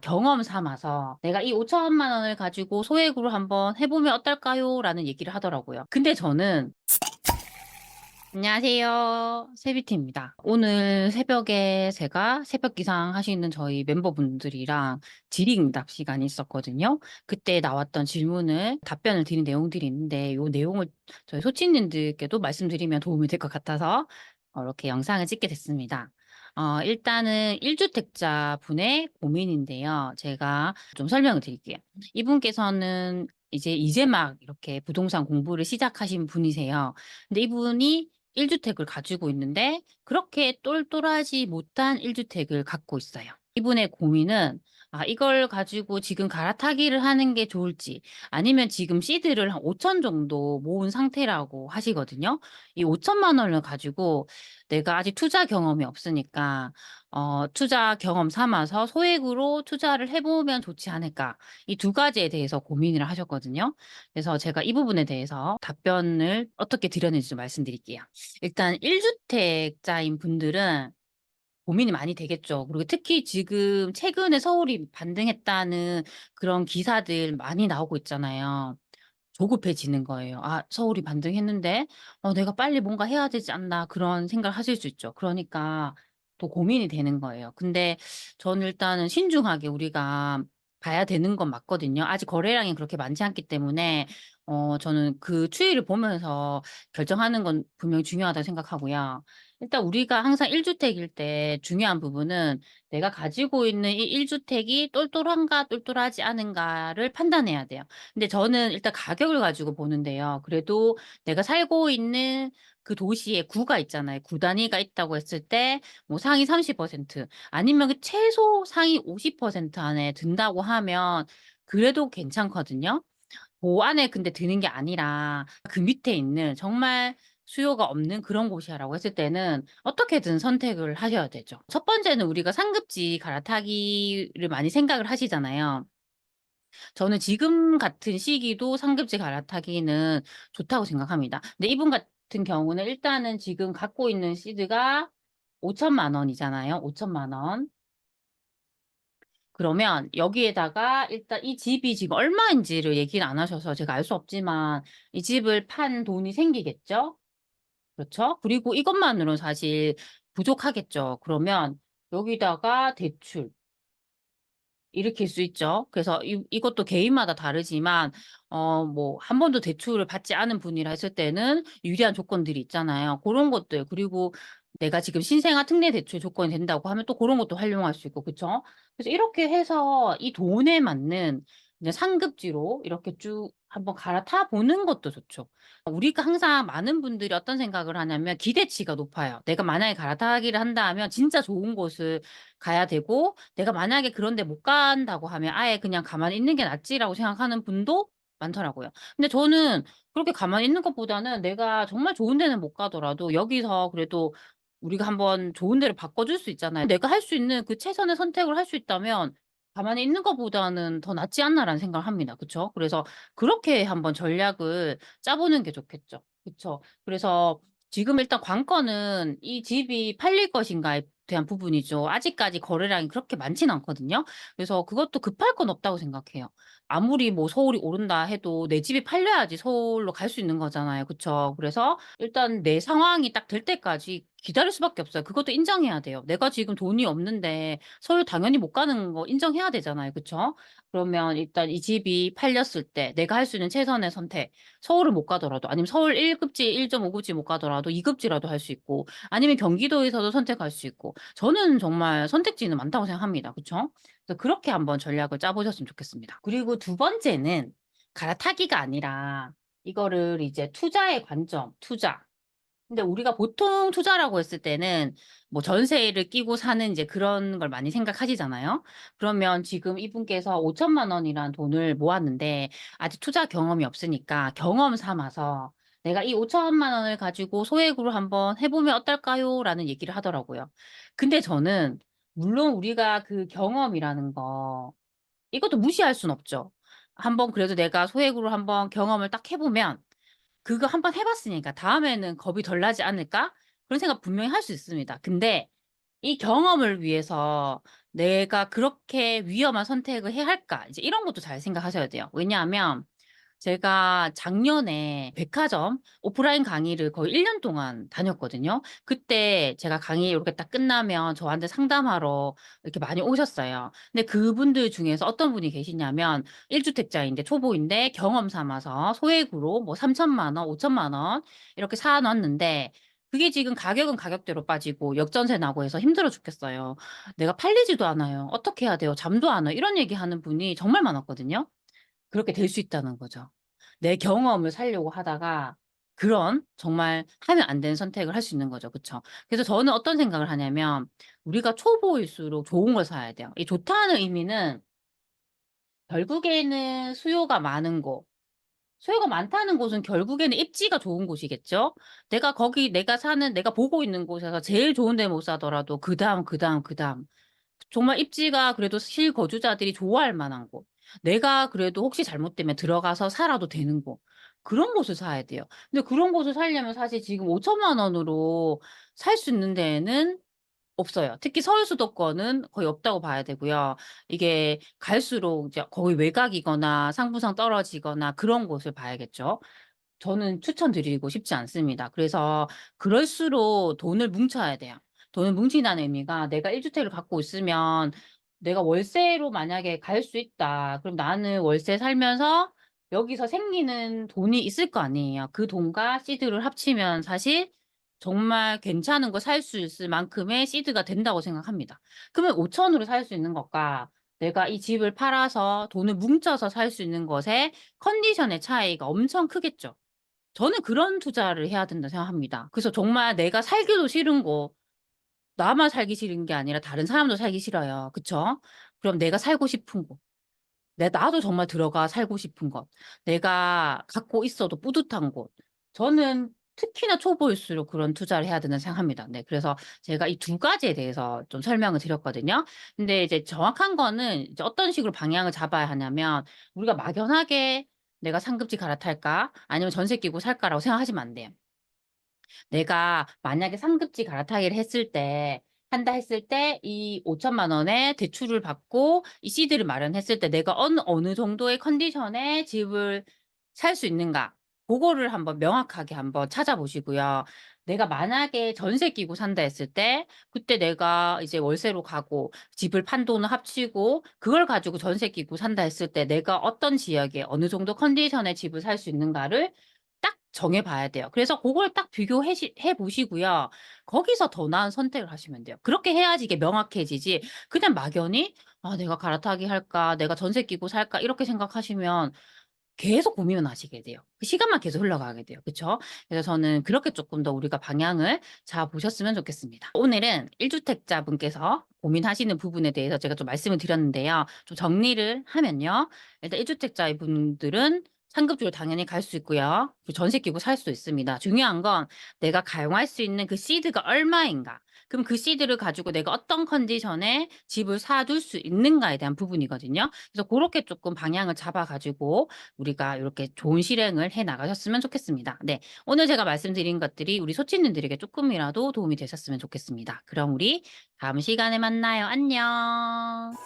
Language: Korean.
경험 삼아서 "내가 이 5천만 원을 가지고 소액으로 한번 해 보면 어떨까요?"라는 얘기를 하더라고요. 근데 저는 안녕하세요. 세비티입니다. 오늘 새벽에 제가 새벽 기상하시는 저희 멤버분들이랑 질의응답 시간이 있었거든요. 그때 나왔던 질문을 답변을 드린 내용들이 있는데 요 내용을 저희 소치님들께도 말씀드리면 도움이 될 것 같아서 이렇게 영상을 찍게 됐습니다. 일단은 1 주택자분의 고민인데요. 제가 좀 설명을 드릴게요. 이분께서는 이제 막 이렇게 부동산 공부를 시작하신 분이세요. 근데 이분이 1 주택을 가지고 있는데 그렇게 똘똘하지 못한 1 주택을 갖고 있어요. 이분의 고민은 이걸 가지고 지금 갈아타기를 하는 게 좋을지 아니면 지금 시드를 한 5천 정도 모은 상태라고 하시거든요. 이 5천만 원을 가지고 내가 아직 투자 경험이 없으니까 '투자 경험 삼아서 소액으로 투자를 해 보면 좋지 않을까.' 이 두 가지에 대해서 고민을 하셨거든요. 그래서 제가 이 부분에 대해서 답변을 어떻게 드렸는지 좀 말씀드릴게요. 일단 1 주택자인 분들은 고민이 많이 되겠죠. 그리고 특히 지금 최근에 서울이 반등했다는 그런 기사들 많이 나오고 있잖아요. 조급해지는 거예요. '아 서울이 반등했는데 내가 빨리 뭔가 해야 되지 않나.' 그런 생각을 하실 수 있죠. 그러니까 또 고민이 되는 거예요. 근데 저는 일단은 신중하게 우리가 봐야 되는 건 맞거든요. 아직 거래량이 그렇게 많지 않기 때문에 저는 그 추이를 보면서 결정하는 건 분명히 중요하다고 생각하고요. 일단 우리가 항상 1 주택일 때 중요한 부분은 내가 가지고 있는 이 1 주택이 똘똘한가 똘똘하지 않은가를 판단해야 돼요. 근데 저는 일단 가격을 가지고 보는데요. 그래도 내가 살고 있는 그 도시에 구가 있잖아요. 구 단위가 있다고 했을 때 뭐 상위 30% 아니면 그 최소 상위 50% 안에 든다고 하면 그래도 괜찮거든요. 그 안에 근데 드는 게 아니라 그 밑에 있는 정말 수요가 없는 그런 곳이야라고 했을 때는 어떻게든 선택을 하셔야 되죠. 첫 번째는 우리가 상급지 갈아타기를 많이 생각을 하시잖아요. 저는 지금 같은 시기도 상급지 갈아타기는 좋다고 생각합니다. 근데 이분 같은 경우는 일단은 지금 갖고 있는 시드가 5천만 원이잖아요. 5천만 원. 그러면 여기에다가 일단 이 집이 지금 얼마인지를 얘기를 안 하셔서 제가 알 수 없지만 이 집을 판 돈이 생기겠죠? 그렇죠? 그리고 이것만으로는 사실 부족하겠죠. 그러면 여기다가 대출 일으킬 수 있죠. 그래서 이것도 개인마다 다르지만 뭐 한 번도 대출을 받지 않은 분이라 했을 때는 유리한 조건들이 있잖아요. 고런 것들 그리고 내가 지금 신생아 특례 대출 조건이 된다고 하면 또 고런 것도 활용할 수 있고 그쵸? 그래서 이렇게 해서 이 돈에 맞는 이제 상급지로 이렇게 쭉 한번 갈아타 보는 것도 좋죠. 우리가 항상 많은 분들이 어떤 생각을 하냐면 기대치가 높아요. 내가 만약에 갈아타기를 한다 하면 진짜 좋은 곳을 가야 되고 내가 만약에 그런 데 못 간다고 하면 '아예 그냥 가만히 있는 게 낫지.'라고 생각하는 분도 많더라고요. 근데 저는 그렇게 가만히 있는 것보다는 내가 정말 좋은 데는 못 가더라도 여기서 그래도 우리가 한번 좋은 데로 바꿔 줄 수 있잖아요. 내가 할 수 있는 그 최선의 선택을 할 수 있다면 '가만히 있는 것보다는 더 낫지 않나.'라는 생각을 합니다. 그쵸? 그래서 그렇게 한번 전략을 짜 보는 게 좋겠죠. 그쵸? 그래서 지금 일단 관건은 이 집이 팔릴 것인가에 대한 부분이죠. 아직까지 거래량이 그렇게 많지는 않거든요. 그래서 그것도 급할 건 없다고 생각해요. 아무리 뭐 서울이 오른다 해도 내 집이 팔려야지 서울로 갈 수 있는 거잖아요. 그쵸? 그래서 일단 내 상황이 딱 될 때까지 기다릴 수밖에 없어요. 그것도 인정해야 돼요. 내가 지금 돈이 없는데 서울 당연히 못 가는 거 인정해야 되잖아요. 그쵸? 그러면 일단 이 집이 팔렸을 때 내가 할 수 있는 최선의 선택 서울을 못 가더라도 아니면 서울 1 급지 1.5 급지 못 가더라도 2 급지라도 할 수 있고 아니면 경기도에서도 선택할 수 있고 저는 정말 선택지는 많다고 생각합니다. 그쵸? 그래서 그렇게 한번 전략을 짜 보셨으면 좋겠습니다. 그리고 두 번째는 갈아타기가 아니라 이거를 이제 투자의 관점, 투자. 근데 우리가 보통 투자라고 했을 때는 뭐 전세를 끼고 사는 인제 그런 걸 많이 생각하시잖아요. 그러면 지금 이분께서 5천만 원이란 돈을 모았는데 아직 투자 경험이 없으니까 경험 삼아서 "내가 이 5천만 원을 가지고 소액으로 한번 해 보면 어떨까요?"라는 얘기를 하더라고요. 근데 저는 물론 우리가 그 경험이라는 거 이것도 무시할 순 없죠. 한번 그래도 내가 소액으로 한번 경험을 딱 해 보면 그거 한번 해 봤으니까 '다음에는 겁이 덜 나지 않을까?' 그런 생각 분명히 할 수 있습니다. 근데 이 경험을 위해서 '내가 그렇게 위험한 선택을 해야 할까?' 이제 이런 것도 잘 생각하셔야 돼요. 왜냐하면 제가 작년에 백화점 오프라인 강의를 거의 1년 동안 다녔거든요. 그때 제가 강의 요렇게 딱 끝나면 저한테 상담하러 이렇게 많이 오셨어요. 근데 그분들 중에서 어떤 분이 계시냐면 1 주택자인데 초보인데 경험 삼아서 소액으로 뭐 3,000,000원, 5,000,000원 이렇게 사 놨는데 그게 지금 가격은 가격대로 빠지고 역전세 나고 해서 힘들어 죽겠어요. "내가 팔리지도 않아요. 어떻게 해야 돼요? 잠도 안 와요." 이런 얘기하는 분이 정말 많았거든요. 그렇게 될 수 있다는 거죠. 내 경험을 살려고 하다가 그런 정말 하면 안 되는 선택을 할 수 있는 거죠. 그쵸? 그래서 저는 어떤 생각을 하냐면 우리가 초보일수록 좋은 걸 사야 돼요. 이 좋다는 의미는 결국에는 수요가 많은 곳, 수요가 많다는 곳은 결국에는 입지가 좋은 곳이겠죠? 내가 거기 내가 사는 내가 보고 있는 곳에서 제일 좋은 데 못 사더라도 그다음, 그다음, 그다음 정말 입지가 그래도 실거주자들이 좋아할 만한 곳. 내가 그래도 혹시 잘못되면 들어가서 살아도 되는 곳. 그런 곳을 사야 돼요. 근데 그런 곳을 살려면 사실 지금 5천만 원으로 살 수 있는 데에는 없어요. 특히 서울 수도권은 거의 없다고 봐야 되고요. 이게 갈수록 이제 거의 외곽이거나 상부상 떨어지거나 그런 곳을 봐야겠죠. 저는 추천드리고 싶지 않습니다. 그래서 그럴수록 돈을 뭉쳐야 돼요. 돈을 뭉친다는 의미가 내가 1 주택을 갖고 있으면 내가 월세로 만약에 갈 수 있다. 그럼 나는 월세 살면서 여기서 생기는 돈이 있을 거 아니에요. 그 돈과 시드를 합치면 사실 정말 괜찮은 거 살 수 있을 만큼의 시드가 된다고 생각합니다. 그러면 5천 으로 살 수 있는 것과 내가 이 집을 팔아서 돈을 뭉쳐서 살 수 있는 것의 컨디션의 차이가 엄청 크겠죠. 저는 그런 투자를 해야 된다 생각합니다. 그래서 정말 내가 살기도 싫은 곳 나만 살기 싫은 게 아니라 다른 사람도 살기 싫어요. 그쵸? 그럼 내가 살고 싶은 곳. 나도 정말 들어가 살고 싶은 것. 내가 갖고 있어도 뿌듯한 곳. 저는 특히나 초보일수록 그런 투자를 해야 된다고 생각합니다. 네. 그래서 제가 이 두 가지에 대해서 좀 설명을 드렸거든요. 근데 이제 정확한 거는 이제 어떤 식으로 방향을 잡아야 하냐면 우리가 막연하게 '내가 상급지 갈아탈까? 아니면 전세 끼고 살까?'라고 생각하시면 안 돼요. 내가 만약에 상급지 갈아타기를 했을 때 한다 했을 때 이 5천만 원의 대출을 받고 이 시드를 마련했을 때 내가 어느 정도의 컨디션에 집을 살 수 있는가 고거를 한번 명확하게 한번 찾아보시고요. 내가 만약에 전세 끼고 산다 했을 때 그때 내가 이제 월세로 가고 집을 판 돈을 합치고 그걸 가지고 전세 끼고 산다 했을 때 내가 어떤 지역에 어느 정도 컨디션의 집을 살 수 있는가를 딱 정해 봐야 돼요. 그래서 고걸 딱 비교해 해 보시고요. 거기서 더 나은 선택을 하시면 돼요. 그렇게 해야지 이게 명확해지지 그냥 막연히 '아 내가 갈아타기 할까? 내가 전세 끼고 살까?' 이렇게 생각하시면 계속 고민을 하시게 돼요. 그 시간만 계속 흘러가게 돼요. 그쵸? 그래서 저는 그렇게 쪼끔 더 우리가 방향을 잡으셨으면 좋겠습니다. 오늘은 1 주택자분께서 고민하시는 부분에 대해서 제가 좀 말씀을 드렸는데요. 좀 정리를 하면요. 일단 1 주택자의 분들은 상급지로 당연히 갈 수 있고요. 그리고 전세 끼고 살 수 있습니다. 중요한 건 내가 가용할 수 있는 그 시드가 얼마인가. 그럼 그 시드를 가지고 내가 어떤 컨디션에 집을 사둘 수 있는가에 대한 부분이거든요. 그래서 고렇게 쪼끔 방향을 잡아 가지고 우리가 요렇게 좋은 실행을 해 나가셨으면 좋겠습니다. 네. 오늘 제가 말씀드린 것들이 우리 소치님들에게 쪼끔이라도 도움이 되셨으면 좋겠습니다. 그럼 우리 다음 시간에 만나요. 안녕.